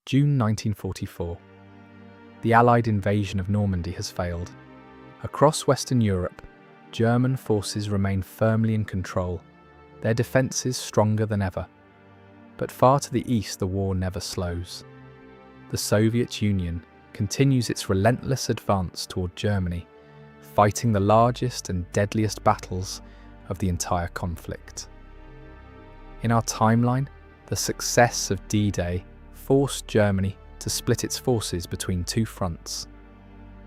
June 1944. The Allied invasion of Normandy has failed. Across Western Europe, German forces remain firmly in control, their defences stronger than ever. But far to the east, the war never slows. The Soviet Union continues its relentless advance toward Germany, fighting the largest and deadliest battles of the entire conflict. In our timeline, the success of D-Day forced Germany to split its forces between two fronts.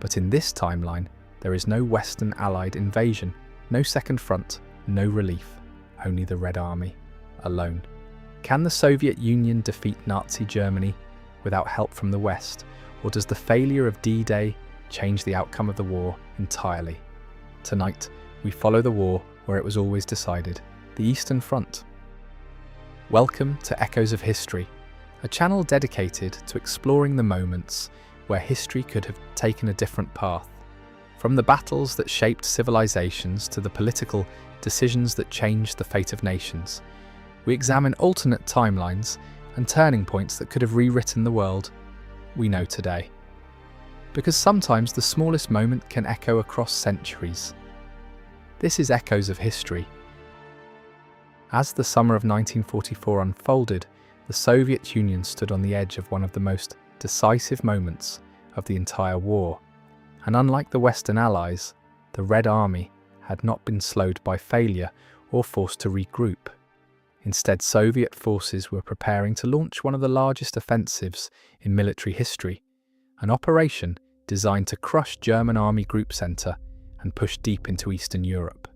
But in this timeline, there is no Western Allied invasion, no second front, no relief, only the Red Army, alone. Can the Soviet Union defeat Nazi Germany without help from the West, or does the failure of D-Day change the outcome of the war entirely? Tonight, we follow the war where it was always decided, the Eastern Front. Welcome to Echoes of History, a channel dedicated to exploring the moments where history could have taken a different path. From the battles that shaped civilizations to the political decisions that changed the fate of nations, we examine alternate timelines and turning points that could have rewritten the world we know today. Because sometimes the smallest moment can echo across centuries. This is Echoes of History. As the summer of 1944 unfolded, the Soviet Union stood on the edge of one of the most decisive moments of the entire war. And unlike the Western Allies, the Red Army had not been slowed by failure or forced to regroup. Instead, Soviet forces were preparing to launch one of the largest offensives in military history, an operation designed to crush German Army Group Center and push deep into Eastern Europe.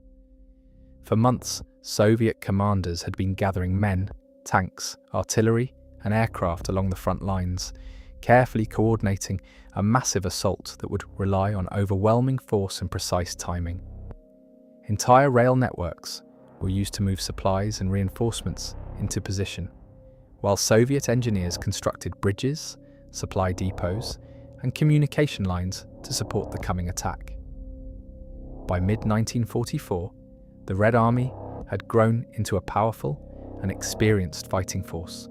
For months, Soviet commanders had been gathering men, tanks, artillery, and aircraft along the front lines, carefully coordinating a massive assault that would rely on overwhelming force and precise timing. Entire rail networks were used to move supplies and reinforcements into position, while Soviet engineers constructed bridges, supply depots, and communication lines to support the coming attack. By mid-1944, the Red Army had grown into a powerful and experienced fighting force,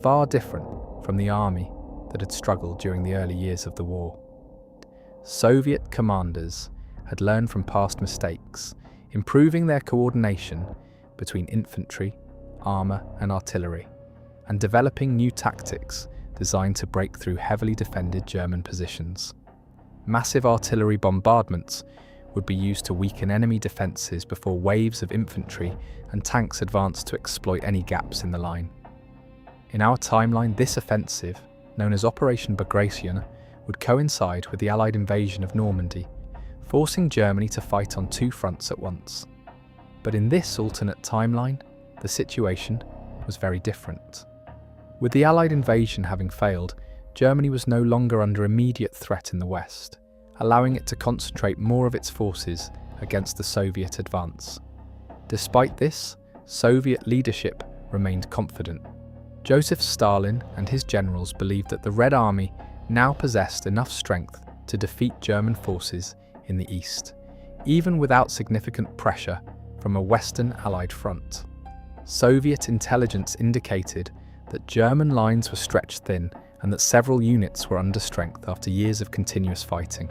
far different from the army that had struggled during the early years of the war. Soviet commanders had learned from past mistakes, improving their coordination between infantry, armor, and artillery, and developing new tactics designed to break through heavily defended German positions. Massive artillery bombardments would be used to weaken enemy defenses before waves of infantry and tanks advanced to exploit any gaps in the line. In our timeline, this offensive, known as Operation Bagration, would coincide with the Allied invasion of Normandy, forcing Germany to fight on two fronts at once. But in this alternate timeline, the situation was very different. With the Allied invasion having failed, Germany was no longer under immediate threat in the West, allowing it to concentrate more of its forces against the Soviet advance. Despite this, Soviet leadership remained confident. Joseph Stalin and his generals believed that the Red Army now possessed enough strength to defeat German forces in the east, even without significant pressure from a Western Allied front. Soviet intelligence indicated that German lines were stretched thin and that several units were under strength after years of continuous fighting.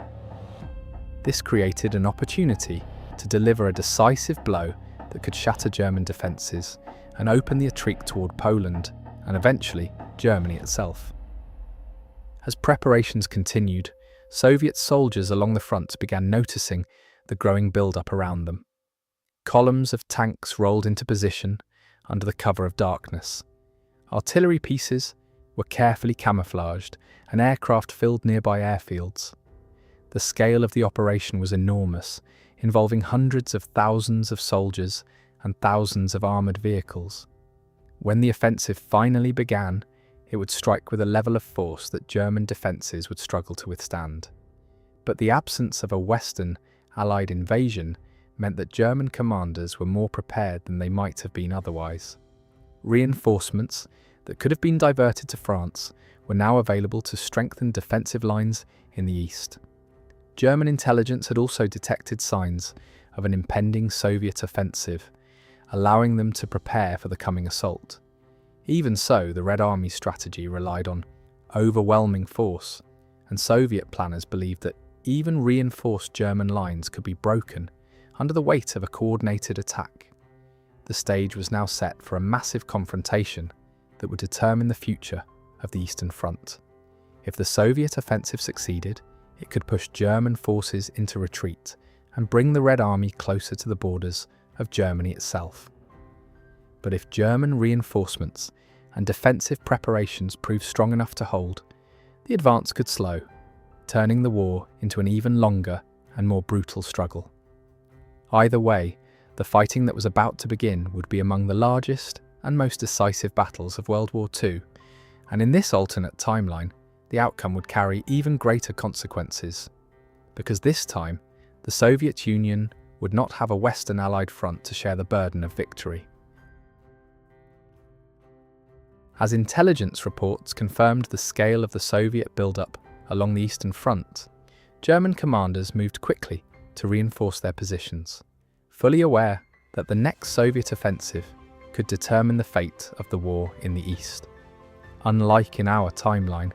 This created an opportunity to deliver a decisive blow that could shatter German defences and open the retreat toward Poland and eventually Germany itself. As preparations continued, Soviet soldiers along the front began noticing the growing build-up around them. Columns of tanks rolled into position under the cover of darkness. Artillery pieces were carefully camouflaged and aircraft filled nearby airfields. The scale of the operation was enormous, involving hundreds of thousands of soldiers and thousands of armoured vehicles. When the offensive finally began, it would strike with a level of force that German defences would struggle to withstand. But the absence of a Western Allied invasion meant that German commanders were more prepared than they might have been otherwise. Reinforcements that could have been diverted to France were now available to strengthen defensive lines in the east. German intelligence had also detected signs of an impending Soviet offensive, allowing them to prepare for the coming assault. Even so, the Red Army's strategy relied on overwhelming force, and Soviet planners believed that even reinforced German lines could be broken under the weight of a coordinated attack. The stage was now set for a massive confrontation that would determine the future of the Eastern Front. If the Soviet offensive succeeded, it could push German forces into retreat and bring the Red Army closer to the borders of Germany itself. But if German reinforcements and defensive preparations proved strong enough to hold, the advance could slow, turning the war into an even longer and more brutal struggle. Either way, the fighting that was about to begin would be among the largest and most decisive battles of World War II, and in this alternate timeline, the outcome would carry even greater consequences, because this time, the Soviet Union would not have a Western Allied front to share the burden of victory. As intelligence reports confirmed the scale of the Soviet buildup along the Eastern Front, German commanders moved quickly to reinforce their positions, fully aware that the next Soviet offensive could determine the fate of the war in the East. Unlike in our timeline,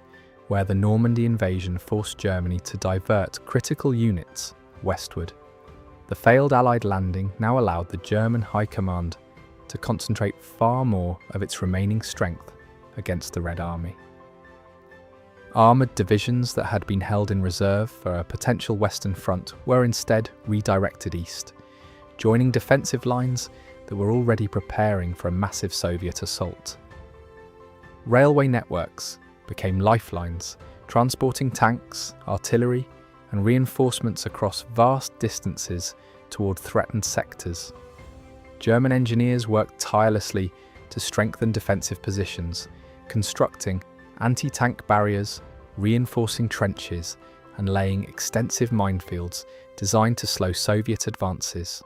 where the Normandy invasion forced Germany to divert critical units westward, the failed Allied landing now allowed the German High Command to concentrate far more of its remaining strength against the Red Army. Armoured divisions that had been held in reserve for a potential Western front were instead redirected east, joining defensive lines that were already preparing for a massive Soviet assault. Railway networks became lifelines, transporting tanks, artillery, and reinforcements across vast distances toward threatened sectors. German engineers worked tirelessly to strengthen defensive positions, constructing anti-tank barriers, reinforcing trenches, and laying extensive minefields designed to slow Soviet advances.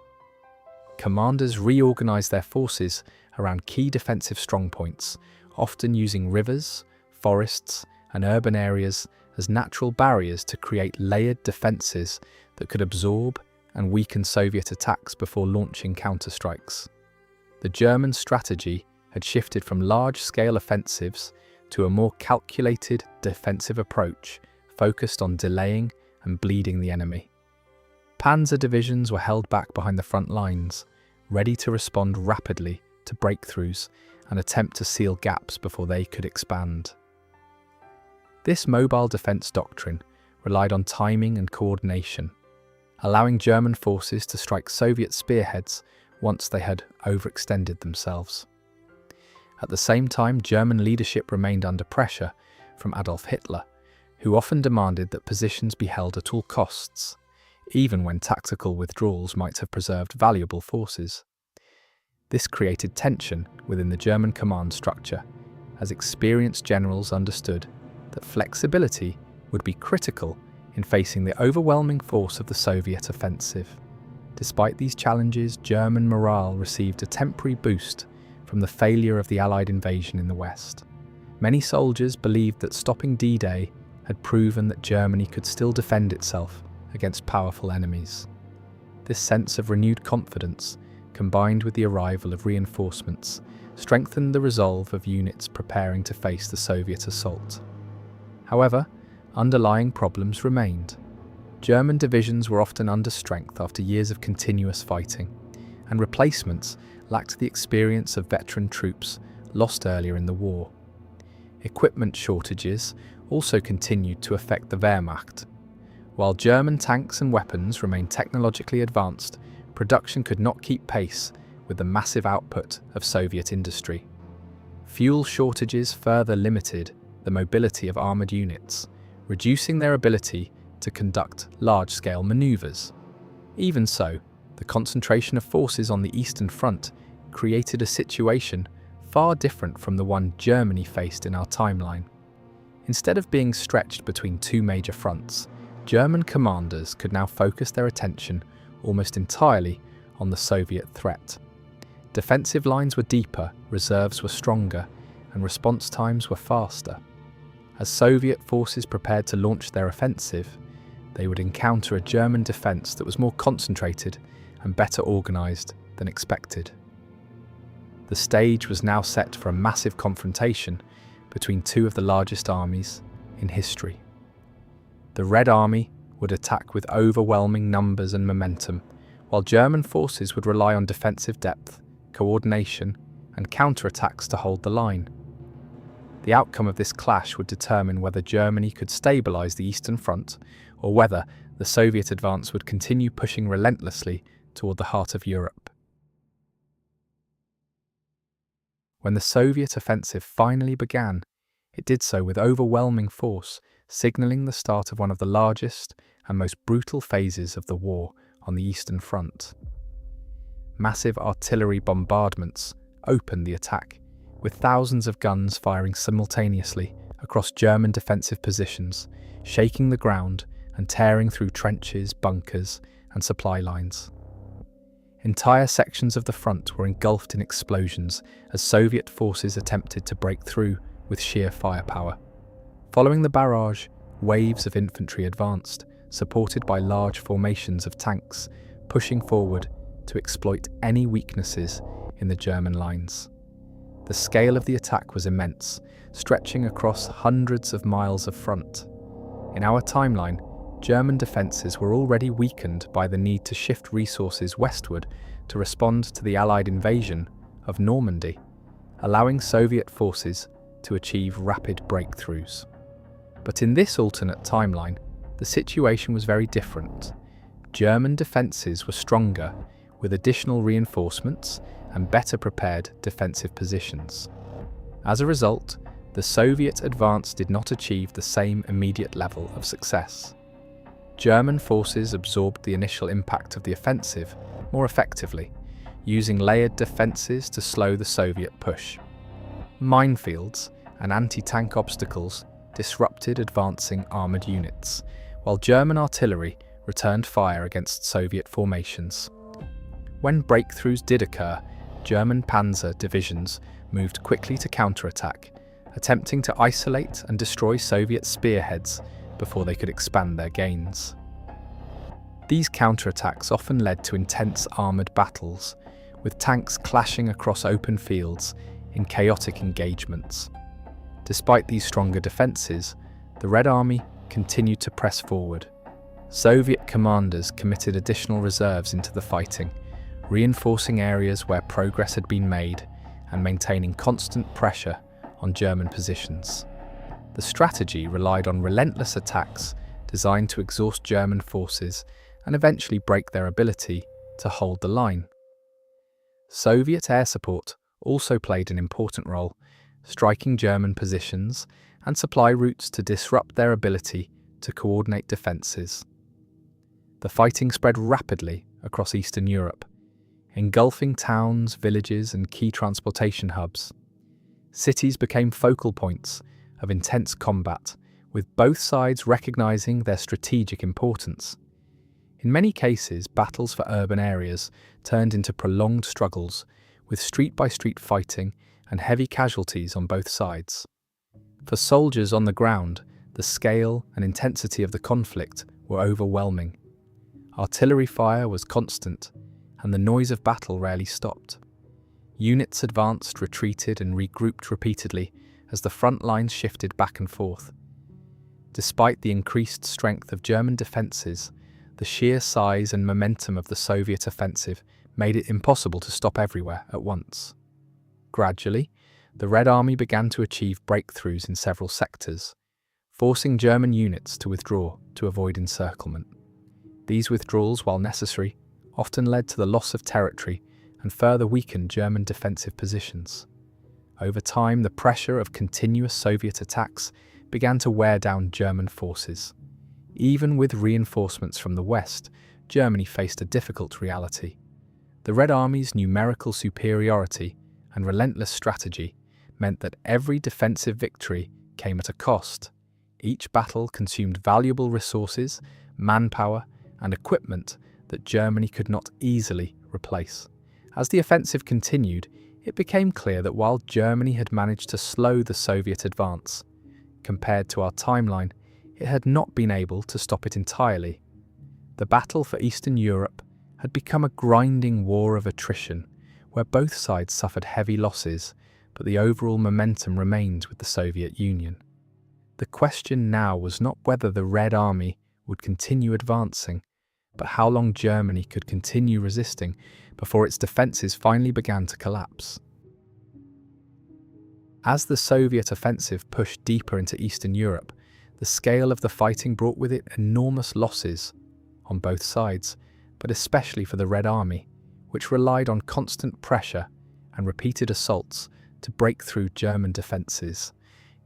Commanders reorganized their forces around key defensive strongpoints, often using rivers, forests, and urban areas as natural barriers to create layered defenses that could absorb and weaken Soviet attacks before launching counterstrikes. The German strategy had shifted from large-scale offensives to a more calculated defensive approach focused on delaying and bleeding the enemy. Panzer divisions were held back behind the front lines, ready to respond rapidly to breakthroughs and attempt to seal gaps before they could expand. This mobile defense doctrine relied on timing and coordination, allowing German forces to strike Soviet spearheads once they had overextended themselves. At the same time, German leadership remained under pressure from Adolf Hitler, who often demanded that positions be held at all costs, even when tactical withdrawals might have preserved valuable forces. This created tension within the German command structure, as experienced generals understood that flexibility would be critical in facing the overwhelming force of the Soviet offensive. Despite these challenges, German morale received a temporary boost from the failure of the Allied invasion in the West. Many soldiers believed that stopping D-Day had proven that Germany could still defend itself against powerful enemies. This sense of renewed confidence, combined with the arrival of reinforcements, strengthened the resolve of units preparing to face the Soviet assault. However, underlying problems remained. German divisions were often under strength after years of continuous fighting, and replacements lacked the experience of veteran troops lost earlier in the war. Equipment shortages also continued to affect the Wehrmacht. While German tanks and weapons remained technologically advanced, production could not keep pace with the massive output of Soviet industry. Fuel shortages further limited the mobility of armoured units, reducing their ability to conduct large-scale manoeuvres. Even so, the concentration of forces on the Eastern Front created a situation far different from the one Germany faced in our timeline. Instead of being stretched between two major fronts, German commanders could now focus their attention almost entirely on the Soviet threat. Defensive lines were deeper, reserves were stronger, and response times were faster. As Soviet forces prepared to launch their offensive, they would encounter a German defense that was more concentrated and better organized than expected. The stage was now set for a massive confrontation between two of the largest armies in history. The Red Army would attack with overwhelming numbers and momentum, while German forces would rely on defensive depth, coordination, and counterattacks to hold the line. The outcome of this clash would determine whether Germany could stabilize the Eastern Front or whether the Soviet advance would continue pushing relentlessly toward the heart of Europe. When the Soviet offensive finally began, it did so with overwhelming force, signaling the start of one of the largest and most brutal phases of the war on the Eastern Front. Massive artillery bombardments opened the attack, with thousands of guns firing simultaneously across German defensive positions, shaking the ground and tearing through trenches, bunkers, and supply lines. Entire sections of the front were engulfed in explosions as Soviet forces attempted to break through with sheer firepower. Following the barrage, waves of infantry advanced, supported by large formations of tanks, pushing forward to exploit any weaknesses in the German lines. The scale of the attack was immense, stretching across hundreds of miles of front. In our timeline, German defences were already weakened by the need to shift resources westward to respond to the Allied invasion of Normandy, allowing Soviet forces to achieve rapid breakthroughs. But in this alternate timeline, the situation was very different. German defences were stronger, with additional reinforcements and better prepared defensive positions. As a result, the Soviet advance did not achieve the same immediate level of success. German forces absorbed the initial impact of the offensive more effectively, using layered defences to slow the Soviet push. Minefields and anti-tank obstacles disrupted advancing armoured units, while German artillery returned fire against Soviet formations. When breakthroughs did occur, German panzer divisions moved quickly to counterattack, attempting to isolate and destroy Soviet spearheads before they could expand their gains. These counterattacks often led to intense armoured battles, with tanks clashing across open fields in chaotic engagements. Despite these stronger defences, the Red Army continued to press forward. Soviet commanders committed additional reserves into the fighting, reinforcing areas where progress had been made and maintaining constant pressure on German positions. The strategy relied on relentless attacks designed to exhaust German forces and eventually break their ability to hold the line. Soviet air support also played an important role, striking German positions and supply routes to disrupt their ability to coordinate defences. The fighting spread rapidly across Eastern Europe, engulfing towns, villages, and key transportation hubs. Cities became focal points of intense combat, with both sides recognizing their strategic importance. In many cases, battles for urban areas turned into prolonged struggles, with street-by-street fighting and heavy casualties on both sides. For soldiers on the ground, the scale and intensity of the conflict were overwhelming. Artillery fire was constant, and the noise of battle rarely stopped. Units advanced, retreated, and regrouped repeatedly as the front lines shifted back and forth. Despite the increased strength of German defences, the sheer size and momentum of the Soviet offensive made it impossible to stop everywhere at once. Gradually, the Red Army began to achieve breakthroughs in several sectors, forcing German units to withdraw to avoid encirclement. These withdrawals, while necessary, often led to the loss of territory and further weakened German defensive positions. Over time, the pressure of continuous Soviet attacks began to wear down German forces. Even with reinforcements from the West, Germany faced a difficult reality. The Red Army's numerical superiority and relentless strategy meant that every defensive victory came at a cost. Each battle consumed valuable resources, manpower, and equipment that Germany could not easily replace. As the offensive continued, it became clear that while Germany had managed to slow the Soviet advance, compared to our timeline, it had not been able to stop it entirely. The battle for Eastern Europe had become a grinding war of attrition, where both sides suffered heavy losses, but the overall momentum remained with the Soviet Union. The question now was not whether the Red Army would continue advancing, but how long Germany could continue resisting before its defences finally began to collapse. As the Soviet offensive pushed deeper into Eastern Europe, the scale of the fighting brought with it enormous losses on both sides, but especially for the Red Army, which relied on constant pressure and repeated assaults to break through German defences.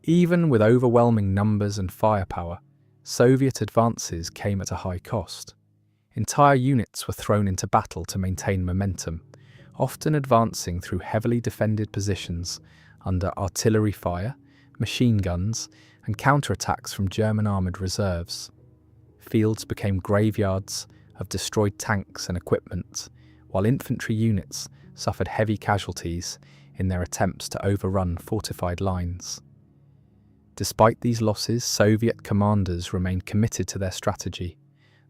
Even with overwhelming numbers and firepower, Soviet advances came at a high cost. Entire units were thrown into battle to maintain momentum, often advancing through heavily defended positions under artillery fire, machine guns, and counterattacks from German armoured reserves. Fields became graveyards of destroyed tanks and equipment, while infantry units suffered heavy casualties in their attempts to overrun fortified lines. Despite these losses, Soviet commanders remained committed to their strategy.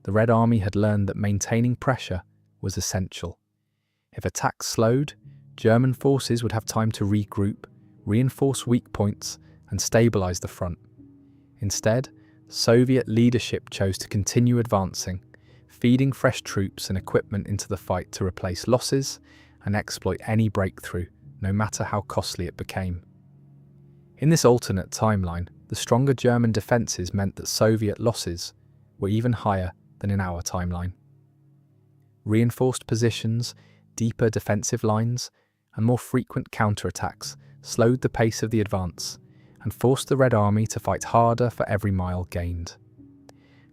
The Red Army had learned that maintaining pressure was essential. If attacks slowed, German forces would have time to regroup, reinforce weak points, and stabilize the front. Instead, Soviet leadership chose to continue advancing, feeding fresh troops and equipment into the fight to replace losses and exploit any breakthrough, no matter how costly it became. In this alternate timeline, the stronger German defences meant that Soviet losses were even higher than in our timeline. Reinforced positions, deeper defensive lines, and more frequent counterattacks slowed the pace of the advance and forced the Red Army to fight harder for every mile gained.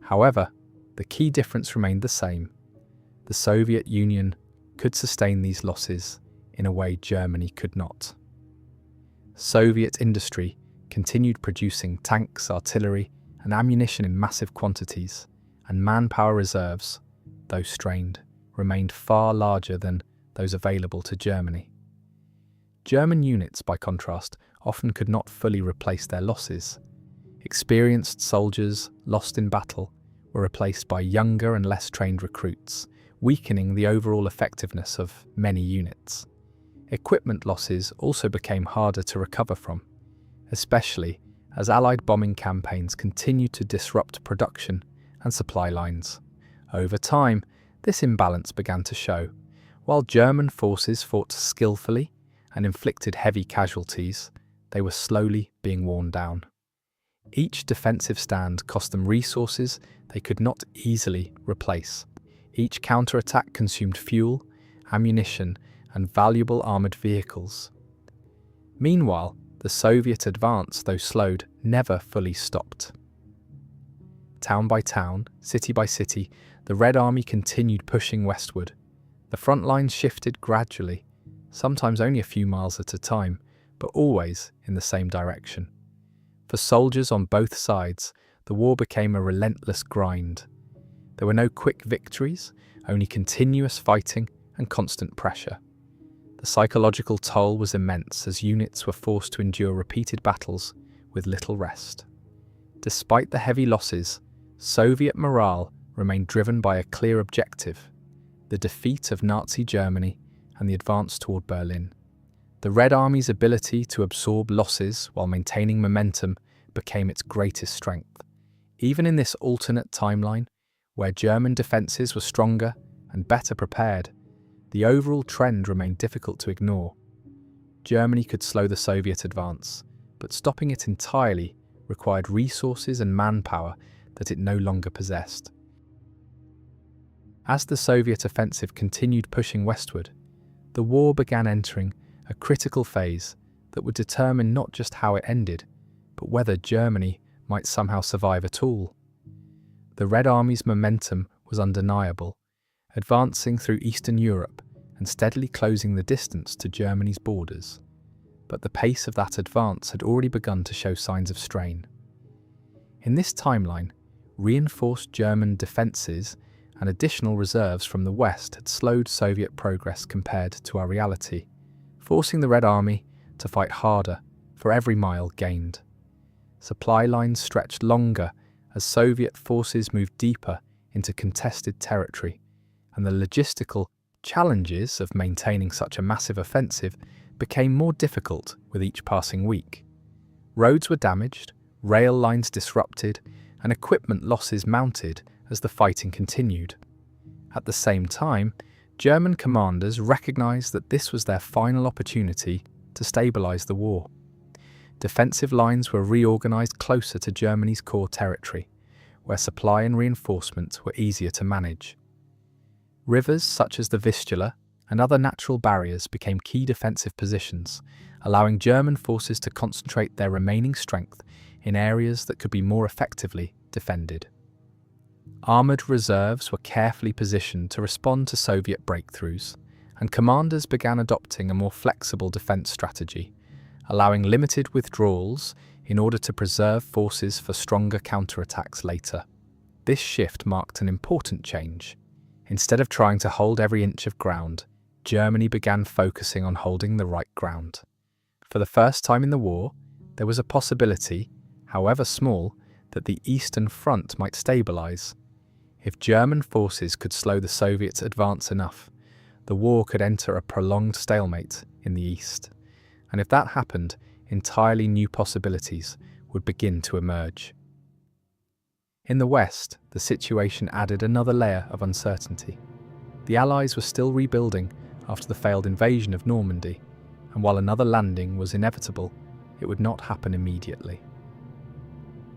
However, the key difference remained the same. The Soviet Union could sustain these losses in a way Germany could not. Soviet industry continued producing tanks, artillery, and ammunition in massive quantities, and manpower reserves, though strained, remained far larger than those available to Germany. German units, by contrast, often could not fully replace their losses. Experienced soldiers lost in battle were replaced by younger and less trained recruits, weakening the overall effectiveness of many units. Equipment losses also became harder to recover from, especially as Allied bombing campaigns continued to disrupt production and supply lines. Over time, this imbalance began to show. While German forces fought skillfully and inflicted heavy casualties, they were slowly being worn down. Each defensive stand cost them resources they could not easily replace. Each counterattack consumed fuel, ammunition, and valuable armoured vehicles. Meanwhile, the Soviet advance, though slowed, never fully stopped. Town by town, city by city, the Red Army continued pushing westward. The front lines shifted gradually, sometimes only a few miles at a time, but always in the same direction. For soldiers on both sides, the war became a relentless grind. There were no quick victories, only continuous fighting and constant pressure. The psychological toll was immense as units were forced to endure repeated battles with little rest. Despite the heavy losses, Soviet morale remained driven by a clear objective: the defeat of Nazi Germany and the advance toward Berlin. The Red Army's ability to absorb losses while maintaining momentum became its greatest strength. Even in this alternate timeline, where German defences were stronger and better prepared, the overall trend remained difficult to ignore. Germany could slow the Soviet advance, but stopping it entirely required resources and manpower that it no longer possessed. As the Soviet offensive continued pushing westward, the war began entering a critical phase that would determine not just how it ended, but whether Germany might somehow survive at all. The Red Army's momentum was undeniable, advancing through Eastern Europe and steadily closing the distance to Germany's borders. But the pace of that advance had already begun to show signs of strain. In this timeline, reinforced German defences and additional reserves from the West had slowed Soviet progress compared to our reality, forcing the Red Army to fight harder for every mile gained. Supply lines stretched longer as Soviet forces moved deeper into contested territory, and the logistical challenges of maintaining such a massive offensive became more difficult with each passing week. Roads were damaged, rail lines disrupted, and equipment losses mounted as the fighting continued. At the same time, German commanders recognized that this was their final opportunity to stabilize the war. Defensive lines were reorganized closer to Germany's core territory, where supply and reinforcement were easier to manage. Rivers such as the Vistula and other natural barriers became key defensive positions, allowing German forces to concentrate their remaining strength in areas that could be more effectively defended. Armoured reserves were carefully positioned to respond to Soviet breakthroughs, and commanders began adopting a more flexible defence strategy, allowing limited withdrawals in order to preserve forces for stronger counterattacks later. This shift marked an important change. Instead of trying to hold every inch of ground, Germany began focusing on holding the right ground. For the first time in the war, there was a possibility, however small, that the Eastern Front might stabilise. If German forces could slow the Soviets' advance enough, the war could enter a prolonged stalemate in the East. And if that happened, entirely new possibilities would begin to emerge. In the West, the situation added another layer of uncertainty. The Allies were still rebuilding after the failed invasion of Normandy, and while another landing was inevitable, it would not happen immediately.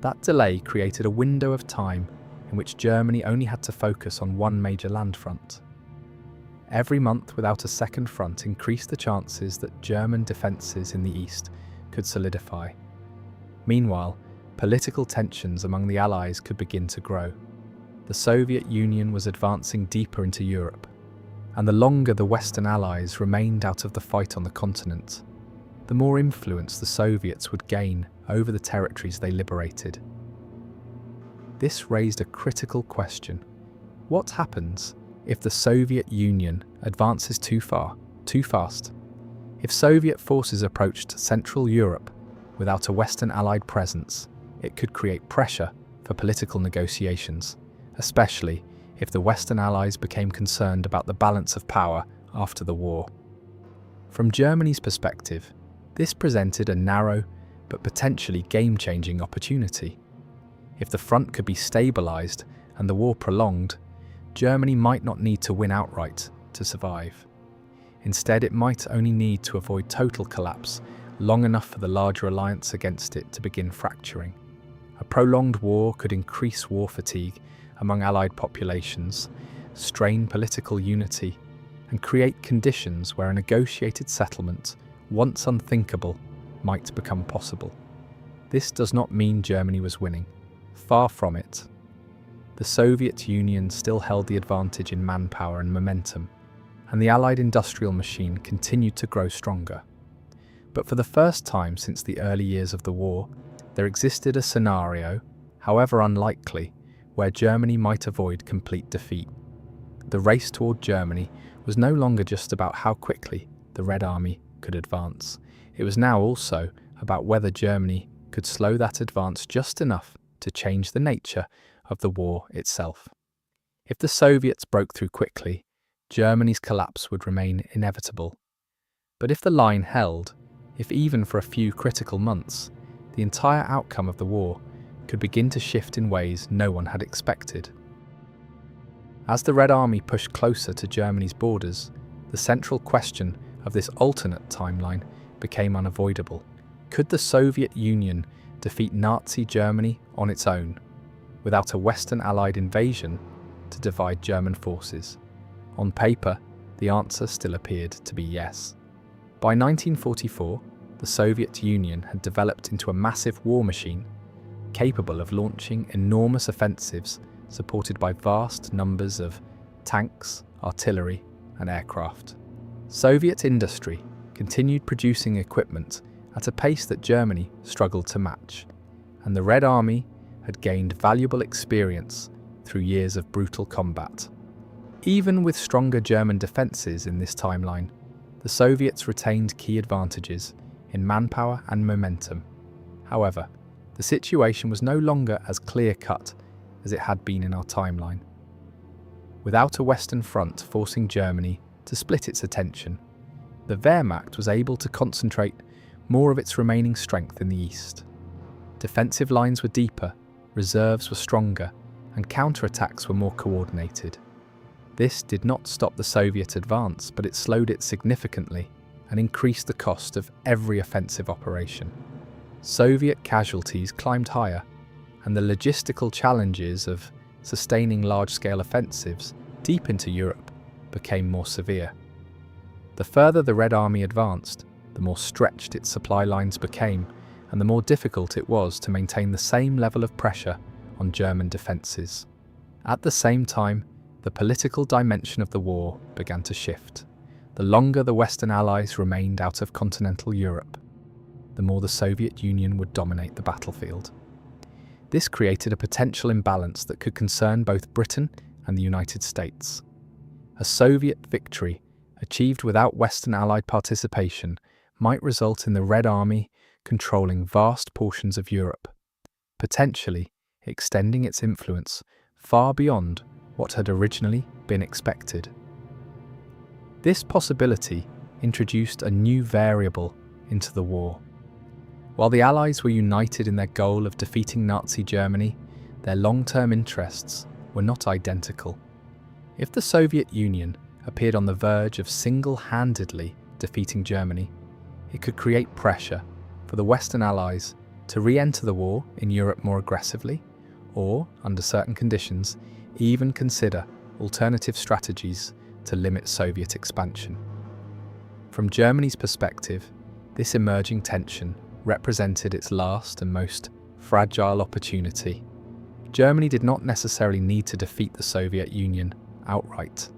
That delay created a window of time in which Germany only had to focus on one major land front. Every month without a second front increased the chances that German defences in the east could solidify. Meanwhile, political tensions among the Allies could begin to grow. The Soviet Union was advancing deeper into Europe, and the longer the Western Allies remained out of the fight on the continent, the more influence the Soviets would gain over the territories they liberated. This raised a critical question. What happens if the Soviet Union advances too far, too fast? If Soviet forces approached Central Europe without a Western Allied presence, it could create pressure for political negotiations, especially if the Western Allies became concerned about the balance of power after the war. From Germany's perspective, this presented a narrow but potentially game-changing opportunity. If the front could be stabilised and the war prolonged, Germany might not need to win outright to survive. Instead, it might only need to avoid total collapse long enough for the larger alliance against it to begin fracturing. A prolonged war could increase war fatigue among Allied populations, strain political unity, and create conditions where a negotiated settlement, once unthinkable, might become possible. This does not mean Germany was winning. Far from it. The Soviet Union still held the advantage in manpower and momentum, and the Allied industrial machine continued to grow stronger. But for the first time since the early years of the war, there existed a scenario, however unlikely, where Germany might avoid complete defeat. The race toward Germany was no longer just about how quickly the Red Army could advance. It was now also about whether Germany could slow that advance just enough to change the nature of the war itself. If the Soviets broke through quickly, Germany's collapse would remain inevitable. But if the line held, if even for a few critical months, the entire outcome of the war could begin to shift in ways no one had expected. As the Red Army pushed closer to Germany's borders, the central question of this alternate timeline became unavoidable. Could the Soviet Union defeat Nazi Germany on its own, without a Western Allied invasion to divide German forces? On paper, the answer still appeared to be yes. By 1944, the Soviet Union had developed into a massive war machine, capable of launching enormous offensives supported by vast numbers of tanks, artillery, and aircraft. Soviet industry continued producing equipment at a pace that Germany struggled to match, and the Red Army had gained valuable experience through years of brutal combat. Even with stronger German defences in this timeline, the Soviets retained key advantages in manpower and momentum. However, the situation was no longer as clear-cut as it had been in our timeline. Without a Western front forcing Germany to split its attention, The Wehrmacht was able to concentrate more of its remaining strength in the east. Defensive lines were deeper, reserves were stronger, and counterattacks were more coordinated. This did not stop the Soviet advance, but it slowed it significantly and increased the cost of every offensive operation. Soviet casualties climbed higher, and the logistical challenges of sustaining large-scale offensives deep into Europe became more severe. The further the Red Army advanced, the more stretched its supply lines became, and the more difficult it was to maintain the same level of pressure on German defences. At the same time, the political dimension of the war began to shift. The longer the Western Allies remained out of continental Europe, the more the Soviet Union would dominate the battlefield. This created a potential imbalance that could concern both Britain and the United States. A Soviet victory, achieved without Western Allied participation, might result in the Red Army controlling vast portions of Europe, potentially extending its influence far beyond what had originally been expected. This possibility introduced a new variable into the war. While the Allies were united in their goal of defeating Nazi Germany, their long-term interests were not identical. If the Soviet Union appeared on the verge of single-handedly defeating Germany, it could create pressure for the Western Allies to re-enter the war in Europe more aggressively, or, under certain conditions, even consider alternative strategies to limit Soviet expansion. From Germany's perspective, this emerging tension represented its last and most fragile opportunity. Germany did not necessarily need to defeat the Soviet Union outright.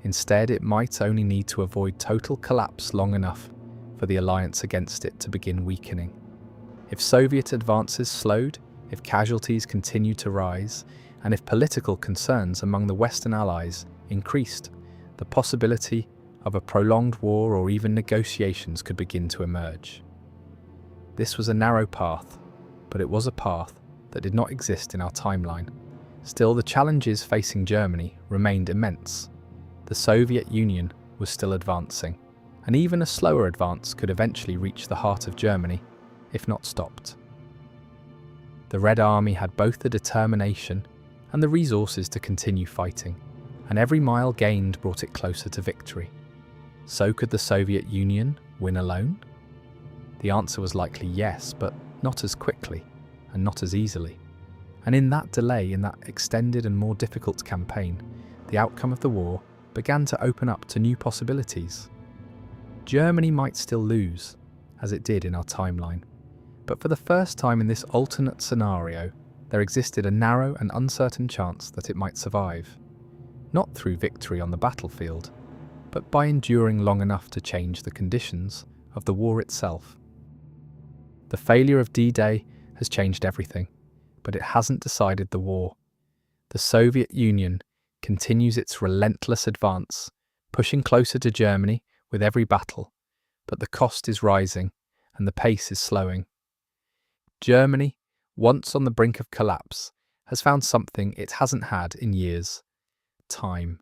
Instead, it might only need to avoid total collapse long enough for the alliance against it to begin weakening. If Soviet advances slowed, if casualties continued to rise, and if political concerns among the Western Allies increased, the possibility of a prolonged war or even negotiations could begin to emerge. This was a narrow path, but it was a path that did not exist in our timeline. Still, the challenges facing Germany remained immense. The Soviet Union was still advancing, and even a slower advance could eventually reach the heart of Germany, if not stopped. The Red Army had both the determination and the resources to continue fighting, and every mile gained brought it closer to victory. So could the Soviet Union win alone? The answer was likely yes, but not as quickly and not as easily. And in that delay, in that extended and more difficult campaign, the outcome of the war began to open up to new possibilities. Germany might still lose, as it did in our timeline, but for the first time in this alternate scenario, there existed a narrow and uncertain chance that it might survive, not through victory on the battlefield, but by enduring long enough to change the conditions of the war itself. The failure of D-Day has changed everything, but it hasn't decided the war. The Soviet Union continues its relentless advance, pushing closer to Germany with every battle, but the cost is rising and the pace is slowing. Germany, once on the brink of collapse, has found something it hasn't had in years: time.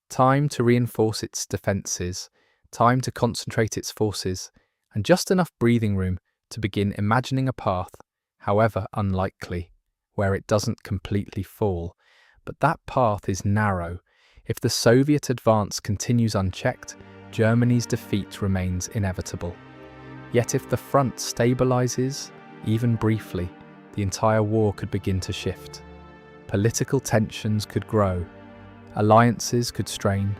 Time to reinforce its defences, time to concentrate its forces, and just enough breathing room to begin imagining a path, however unlikely, where it doesn't completely fall. But that path is narrow. If the Soviet advance continues unchecked, Germany's defeat remains inevitable. Yet if the front stabilises, even briefly, the entire war could begin to shift. Political tensions could grow, alliances could strain,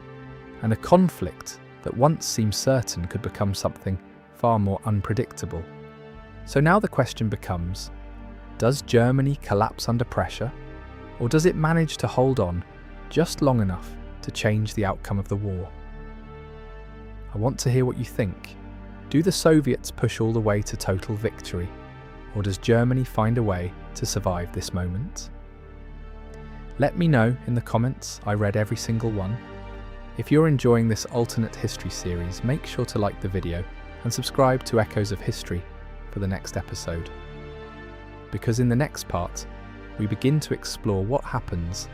and a conflict that once seemed certain could become something far more unpredictable. So now the question becomes, does Germany collapse under pressure, or does it manage to hold on just long enough to change the outcome of the war? I want to hear what you think. Do the Soviets push all the way to total victory, or does Germany find a way to survive this moment? Let me know in the comments. I read every single one. If you're enjoying this alternate history series, make sure to like the video and subscribe to Echoes of History for the next episode. Because in the next part, we begin to explore what happens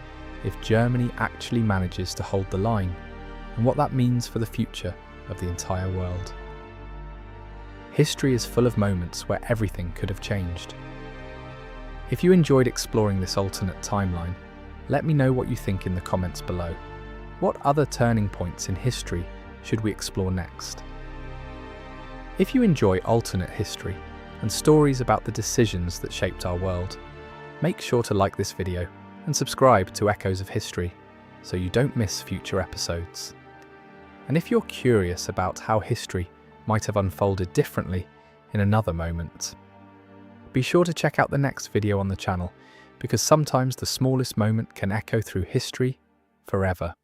if Germany actually manages to hold the line, and what that means for the future of the entire world. History is full of moments where everything could have changed. If you enjoyed exploring this alternate timeline, let me know what you think in the comments below. What other turning points in history should we explore next? If you enjoy alternate history and stories about the decisions that shaped our world, make sure to like this video and subscribe to Echoes of History so you don't miss future episodes. And if you're curious about how history might have unfolded differently in another moment, be sure to check out the next video on the channel, because sometimes the smallest moment can echo through history forever.